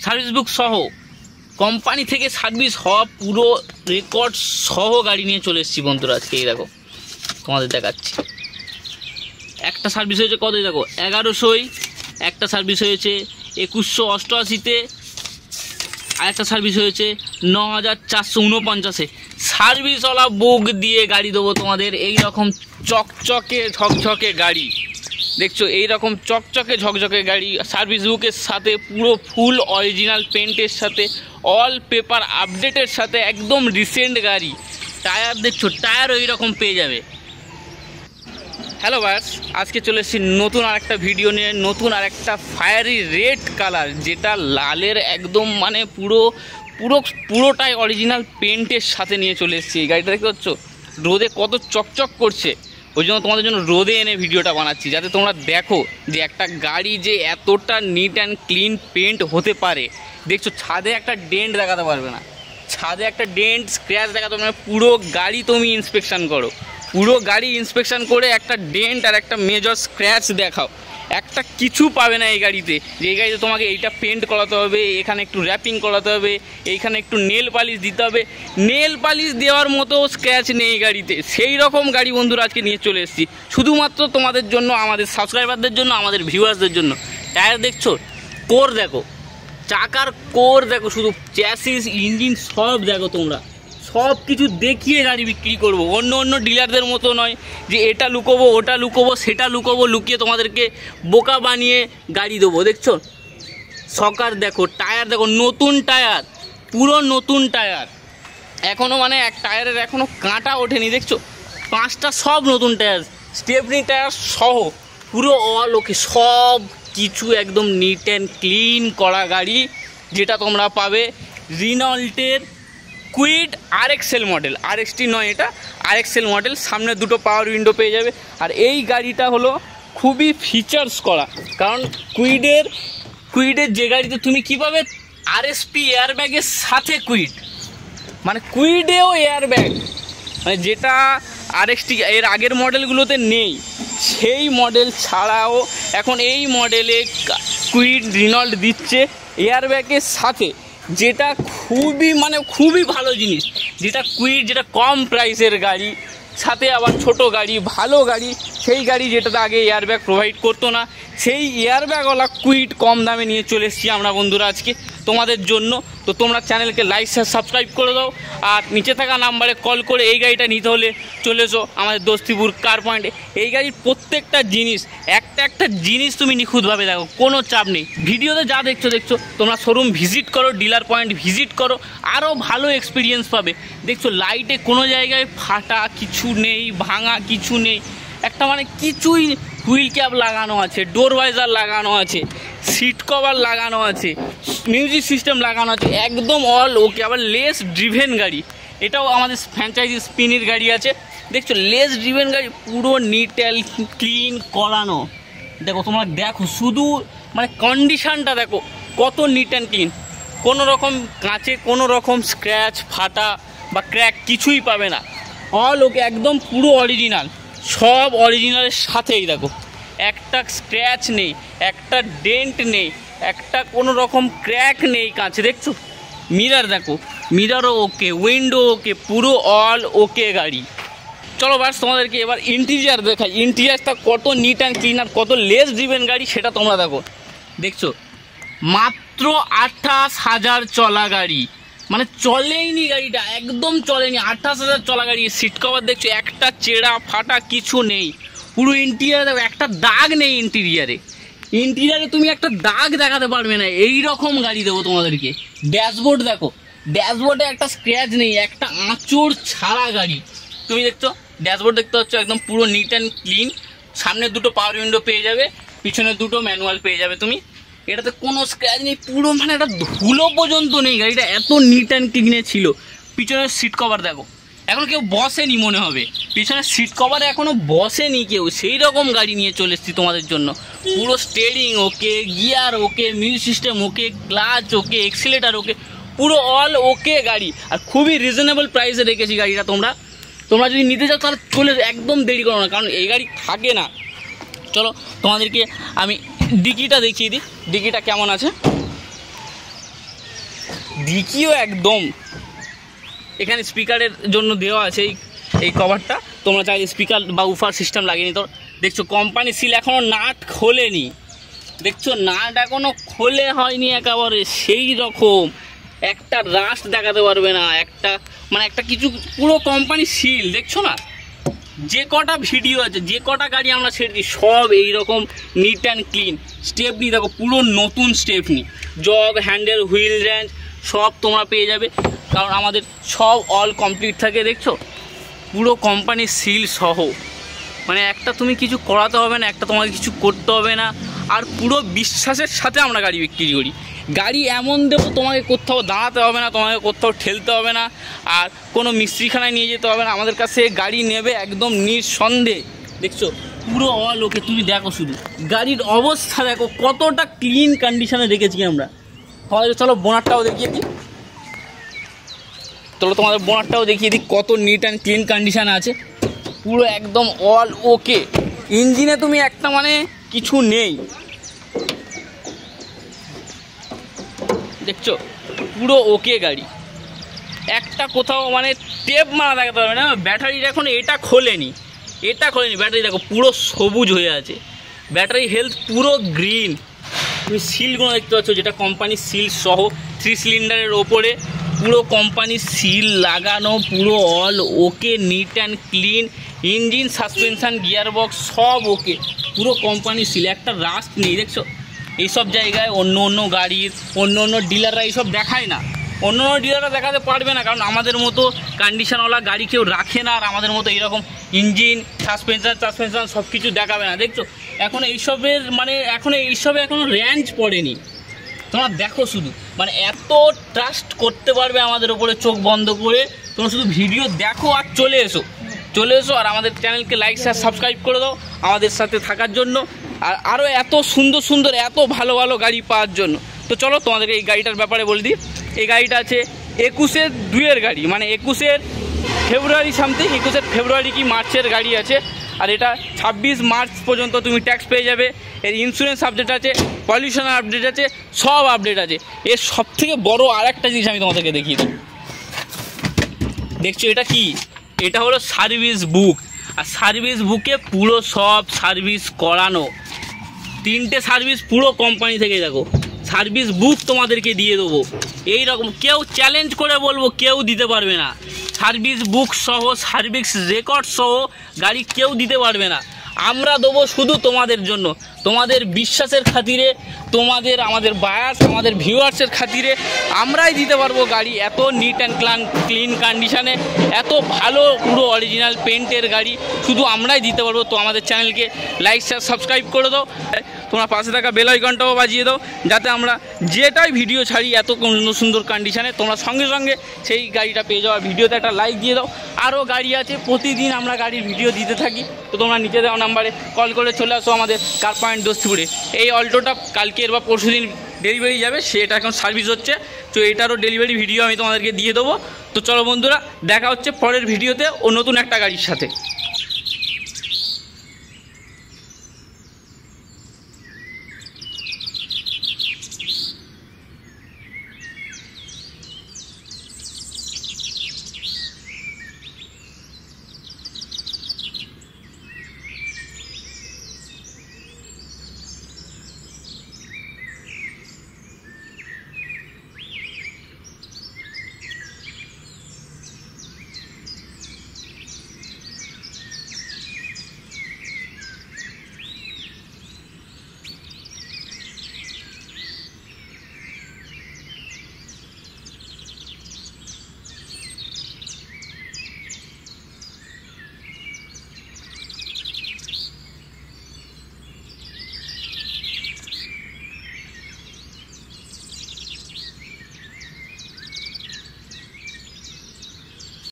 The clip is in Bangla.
সার্ভিস বুক সহ কোম্পানি থেকে সার্ভিস হওয়া পুরো রেকর্ড সহ গাড়ি নিয়ে চলে এসেছি বন্ধুরা আজকে। এই দেখো তোমাদের দেখাচ্ছি, একটা সার্ভিস হয়েছে কত দেখো 1100, একটা সার্ভিস হয়েছে 2188-তে, আর একটা সার্ভিস হয়েছে 9449-এ। সার্ভিসওয়ালা বুক দিয়ে গাড়ি দেবো তোমাদের। এই রকম চকচকে ঝকঝকে গাড়ি দেখছো, এই রকম চকচকে ঝকঝকে গাড়ি সার্ভিস বুকের সাথে, পুরো ফুল অরিজিনাল পেন্টের সাথে, অল পেপার আপডেটের সাথে, একদম রিসেন্ট গাড়ি। টায়ার দেখছো, টায়ারও এইরকম পেয়ে যাবে। হ্যালো ভাইয়ার্স, আজকে চলে এসেছি নতুন আরেকটা ভিডিও নিয়ে, নতুন আরেকটা ফায়ারি রেড কালার, যেটা লালের একদম মানে পুরোটাই অরিজিনাল পেন্টের সাথে নিয়ে চলে এসেছি। এই গাড়িটা দেখতে পাচ্ছ রোদে কত চকচক করছে, ওই জন্য তোমাদের জন্য রোদে এনে ভিডিওটা বানাচ্ছি, যাতে তোমরা দেখো যে একটা গাড়ি যে এতটা নিট অ্যান্ড ক্লিন পেন্ট হতে পারে। দেখছো ছাদে একটা ডেন্ট দেখাতে পারবে না, ছাদে একটা ডেন্ট স্ক্র্যাচ দেখাতে পারবে না। পুরো গাড়ি তুমি ইন্সপেকশান করো, পুরো গাড়ি ইন্সপেকশান করে একটা ডেন্ট আর একটা মেজর স্ক্র্যাচ দেখাও, একটা কিছু পাবে না এই গাড়িতে। যে এই গাড়িতে তোমাকে এইটা পেন্ট করাতে হবে, এখানে একটু র্যাপিং করাতে হবে, এইখানে একটু নেল পালিশ দিতে হবে, নেল পালিশ দেওয়ার মতো স্ক্র্যাচ নেই এই গাড়িতে। সেই রকম গাড়ি বন্ধুরা আজকে নিয়ে চলে এসেছি শুধুমাত্র তোমাদের জন্য, আমাদের সাবস্ক্রাইবারদের জন্য, আমাদের ভিউয়ার্সদের জন্য। টায়ার দেখছো, কোর দেখো, চাকার কোর দেখো, শুধু চ্যাসিস ইঞ্জিন সব দেখো তোমরা, সব কিছু দেখিয়ে গাড়ি বিক্রি করব। অন্য ডিলারদের মতো নয় যে এটা লুকোবো, ওটা লুকোবো, সেটা লুকোবো, লুকিয়ে তোমাদেরকে বোকা বানিয়ে গাড়ি দেবো। দেখছো সকার দেখো, টায়ার দেখো, নতুন টায়ার, পুরো নতুন টায়ার, এখনও মানে এক টায়ারের এখনও কাঁটা ওঠেনি। দেখছো 5টা সব নতুন টায়ার, স্টেপনি টায়ার সহ পুরো অল ওকে, সব কিছু একদম নিট অ্যান্ড ক্লিন করা গাড়ি, যেটা তোমরা পাবে রিনল্টের কুইড RXL মডেল, RXT নয়, এটা RXL মডেল। সামনে দুটো পাওয়ার উইন্ডো পেয়ে যাবে। আর এই গাড়িটা হলো খুবই ফিচার্স করা, কারণ কুইডের যে গাড়িতে তুমি কী পাবে RSP এয়ারব্যাগের সাথে কুইড, মানে কুইডেও এয়ারব্যাগ, মানে যেটা RXT এর আগের মডেলগুলোতে নেই, সেই মডেল ছাড়াও এখন এই মডেলে কুইড রিনল্ট দিচ্ছে এয়ারব্যাগের সাথে, যেটা খুবই ভালো জিনিস। যেটা কুইড, যেটা কম প্রাইসের গাড়ি, সাথে আবার ছোট গাড়ি, ভালো গাড়ি, সেই গাড়ি যেটাতে আগে এয়ারব্যাগ প্রোভাইড করতো না, সেই এয়ারব্যাগওয়ালা কুইড কম দামে নিয়ে চলে এসেছি আমরা বন্ধুরা আজকে তোমাদের জন্য। তো তোমরা চ্যানেলকে লাইক সাবস্ক্রাইব করে দাও, আর নিচে থাকা নাম্বারে কল করে এই গাড়িটা নিতে হলে চলে এসো আমাদের দস্তিপুর কার পয়েন্টে। এই গাড়ির প্রত্যেকটা জিনিস, একটা জিনিস তুমি নিখুঁতভাবে দেখো, কোনো চাপ নেই। ভিডিওতে যা দেখছো তোমরা শোরুম ভিজিট করো, ডিলার পয়েন্ট ভিজিট করো, আরও ভালো এক্সপিরিয়েন্স পাবে। দেখছো লাইটে কোনো জায়গায় ফাটা কিছু নেই, ভাঙা কিছু নেই, একটা মানে কিছুই, হুইল ক্যাপ লাগানো আছে, ডোর ভাইজার লাগানো আছে, সিট কভার লাগানো আছে, মিউজিক সিস্টেম লাগানো আছে, একদম অল ওকে। আবার লেস ড্রিভেন গাড়ি, এটাও আমাদের ফ্র্যাঞ্চাইজি স্পিনের গাড়ি আছে। দেখছো লেস ড্রিভেন গাড়ি, পুরো নিট অ্যান্ড ক্লিন করানো। দেখো তোমরা দেখো শুধু মানে কন্ডিশানটা দেখো কত নিট অ্যান্ড ক্লিন, কোনো রকম কাঁচে কোনো রকম স্ক্র্যাচ ফাটা বা ক্র্যাক কিছুই পাবে না, অল ওকে, একদম পুরো অরিজিনাল, সব অরিজিনালের সাথেই দেখো একটা স্ক্র্যাচ নেই, একটা ডেন্ট নেই, একটা কোনো রকম ক্র্যাক নেই কাঁচে। দেখছো মিরার দেখো, মিরারও ওকে, উইন্ডো ওকে, পুরো অল ওকে গাড়ি। চলো বাস তোমাদেরকে এবার ইন্টিরিয়ার দেখাই, ইন্টিরিয়ারটা কত নিট অ্যান্ড ক্লিন আর কত লেস ড্রিভেন গাড়ি সেটা তোমরা দেখো। দেখছো মাত্র 28,000 চলা গাড়ি, মানে চলেইনি গাড়িটা, একদম চলেনি, 28,000 চলা গাড়ি। সিট কভার দেখছো একটা চেরা ফাটা কিছু নেই, পুরো ইন্টিরিয়ারে দেখো একটা দাগ নেই, ইন্টিরিয়ারে তুমি একটা দাগ দেখাতে পারবে না, এই রকম গাড়ি দেবো তোমাদেরকে। ড্যাশবোর্ড দেখো, ড্যাশবোর্ডে একটা স্ক্র্যাচ নেই, একটা আঁচড় ছাড়া গাড়ি। তুমি দেখছো ড্যাশবোর্ড দেখতে পাচ্ছ একদম পুরো নিট অ্যান্ড ক্লিন, সামনে দুটো পাওয়ার উইন্ডো পেয়ে যাবে, পিছনে দুটো ম্যানুয়াল পেয়ে যাবে তুমি। এটাতে কোনো স্ক্র্যাচ নেই, পুরো মানে একটা ধুলো পর্যন্ত নেই, গাড়িটা এত নিট অ্যান্ড ক্লিনে ছিল। পিছনের সিট কভার দেখো, এখন কেউ বসেনি মনে হবে, পিছনের সিট কভারে এখনও বসেনি কেউ, সেই রকম গাড়ি নিয়ে চলে এসেছি তোমাদের জন্য। পুরো স্টিয়ারিং ওকে, গিয়ার ওকে, মিউজিক সিস্টেম ওকে, ক্লাচ ওকে, এক্সিলেটার ওকে, পুরো অল ওকে গাড়ি। আর খুবই রিজনেবল প্রাইসে রেখেছি গাড়িটা। তোমরা যদি নিতে চাও তাহলে চলে একদম দেরি করো না, কারণ এই গাড়ি থাকে না। চলো তোমাদেরকে আমি ডিকিটা দেখিয়ে দিই, ডিকিটা কেমন আছে। ডিকিও একদম, এখানে স্পিকারের জন্য দেওয়া আছে এই কভারটা, তোমরা চাইলে স্পিকার বা উফার সিস্টেম লাগিয়ে নিতে। দেখছো কোম্পানি সিল এখনও নাট খোলেনি, দেখছো নাট এখনও খোলে হয়নি একেবারে, সেই রকম একটা রাস্ট দেখাতে পারবে না, একটা কিছু, পুরো কোম্পানি সিল। দেখছো না, যে কটা ভিডিও আছে, যে কটা গাড়ি আমরা ছেড়েছি সব এইরকম নিট অ্যান্ড ক্লিন। স্টেপনি দেখো পুরো নতুন Stepney, jug, handle, wheel range সব তোমরা পেয়ে যাবে, কারণ আমাদের সব অল কমপ্লিট থাকে। দেখছো পুরো কোম্পানি সিল সহ, মানে একটা তুমি কিছু করাতে হবে না, একটা তোমাকে কিছু করতে হবে না, আর পুরো বিশ্বাসের সাথে আমরা গাড়ি বিক্রি করি। গাড়ি এমন দেবো তোমাকে কোথাও দাঁড়াতে হবে না, তোমাকে কোথাও ঠেলতে হবে না, আর কোনো মিস্ত্রিখানায় নিয়ে যেতে হবে না, আমাদের কাছে গাড়ি নেবে একদম নিঃসন্দেহে। দেখছো পুরো অল ওকে, তুমি দেখো শুধু গাড়ির অবস্থা দেখো কতটা ক্লিন কন্ডিশনে রেখেছি আমরা। তোমাদের চলো বোনারটাও দেখিয়ে দিই, তোমাদের বোনারটাও দেখিয়ে দিই কত নিট অ্যান্ড ক্লিন কন্ডিশানে আছে, পুরো একদম অল ওকে। ইঞ্জিনে তুমি একটা মানে কিছু নেই, দেখছো পুরো ওকে গাড়ি, একটা কোথাও মানে টেপ মারা দেখাতে পারবে না। ব্যাটারিটা এখন এটা খোলেনি, ব্যাটারি দেখো পুরো সবুজ হয়ে আছে, ব্যাটারি হেলথ পুরো গ্রিন। তুমি সিলগুলো দেখতে পাচ্ছ, যেটা কোম্পানি সিল সহ 3 সিলিন্ডারের ওপরে পুরো কোম্পানি সিল লাগানো, পুরো all okay, neat and clean. Engine, suspension, gearbox সব ওকে, পুরো কোম্পানি সিল, একটা রাস্ট নেই। দেখছো এইসব জায়গায় অন্য গাড়ির অন্য ডিলাররা এইসব দেখায় না, অন্য ডিলাররা দেখাতে পারবে না, কারণ আমাদের মতো কন্ডিশনওয়ালা গাড়ি কেউ রাখে না, আর আমাদের মতো এইরকম ইঞ্জিন, সাসপেনশান সব কিছু দেখাবে না। দেখছো এখন এইসবের মানে এখনও রেঞ্জ পড়েনি, তোমরা দেখো শুধু, মানে এত ট্রাস্ট করতে পারবে আমাদের ওপরে চোখ বন্ধ করে। তোমরা শুধু ভিডিও দেখো আর চলে এসো, আর আমাদের চ্যানেলকে লাইক, শেয়ার, সাবস্ক্রাইব করে দাও আমাদের সাথে থাকার জন্য, আর আরও এত সুন্দর এত ভালো গাড়ি পাওয়ার জন্য। তো চলো তোমাদেরকে এই গাড়িটার ব্যাপারে বলে দিই। এই গাড়িটা আছে 21-এর 2-এর গাড়ি, মানে 21-এর ফেব্রুয়ারি সামথিং, 21-এর ফেব্রুয়ারি কি মার্চের গাড়ি আছে, আর এটা 26 মার্চ পর্যন্ত তুমি ট্যাক্স পেয়ে যাবে। এর ইন্স্যুরেন্স আপডেট আছে, পলিউশন আপডেট আছে, সব আপডেট আছে। এর সবথেকে বড় আর একটা জিনিস আমি তোমাদেরকে দেখিয়ে দেবো। দেখছো এটা কি, এটা হলো সার্ভিস বুক, আর সার্ভিস বুকে পুরো সব সার্ভিস করানো, 3টে সার্ভিস পুরো কোম্পানি থেকে। দেখো সার্ভিস বুক তোমাদেরকে দিয়ে দেবো, এইরকম কেউ চ্যালেঞ্জ করে বলবো কেউ দিতে পারবে না। সার্ভিস বুক সহ, সার্ভিস রেকর্ড সহ গাড়ি কেউ দিতে পারবে না, আমরা দেবো শুধু তোমাদের জন্য, তোমাদের বিশ্বাসের খাতিরে, আমাদের বায়াস, আমাদের ভিউয়ার্সের খাতিরে আমরাই দিতে পারবো গাড়ি এত নিট অ্যান্ড ক্লিন কন্ডিশানে, এত ভালো পুরো অরিজিনাল পেন্টের গাড়ি শুধু আমরাই দিতে পারবো। তো আমাদের চ্যানেলকে লাইক, শেয়ার, সাবস্ক্রাইব করে দাও, তোমরা পাশে থাকা বেল আইকনটাও বাজিয়ে দাও, যাতে আমরা যেটাই ভিডিও ছাড়ি এত সুন্দর কন্ডিশানে তোমরা সঙ্গে সঙ্গে সেই গাড়িটা পেয়ে যাও। ভিডিওতে একটা লাইক দিয়ে দাও, আরও গাড়ি আছে, প্রতিদিন আমরা গাড়ির ভিডিও দিতে থাকি। তো তোমরা নিচে দেওয়া নাম্বারে কল করে চলে আসো আমাদের কার পয়েন্ট দোস্তপুরে। এই অল্টোটা কালকের বা পরশু দিন ডেলিভারি যাবে, সেটা এখন সার্ভিস হচ্ছে, তো এটারও ডেলিভারি ভিডিও আমি তোমাদেরকে দিয়ে দেবো। তো চলো বন্ধুরা, দেখা হচ্ছে পরের ভিডিওতে ও নতুন একটা গাড়ির সাথে।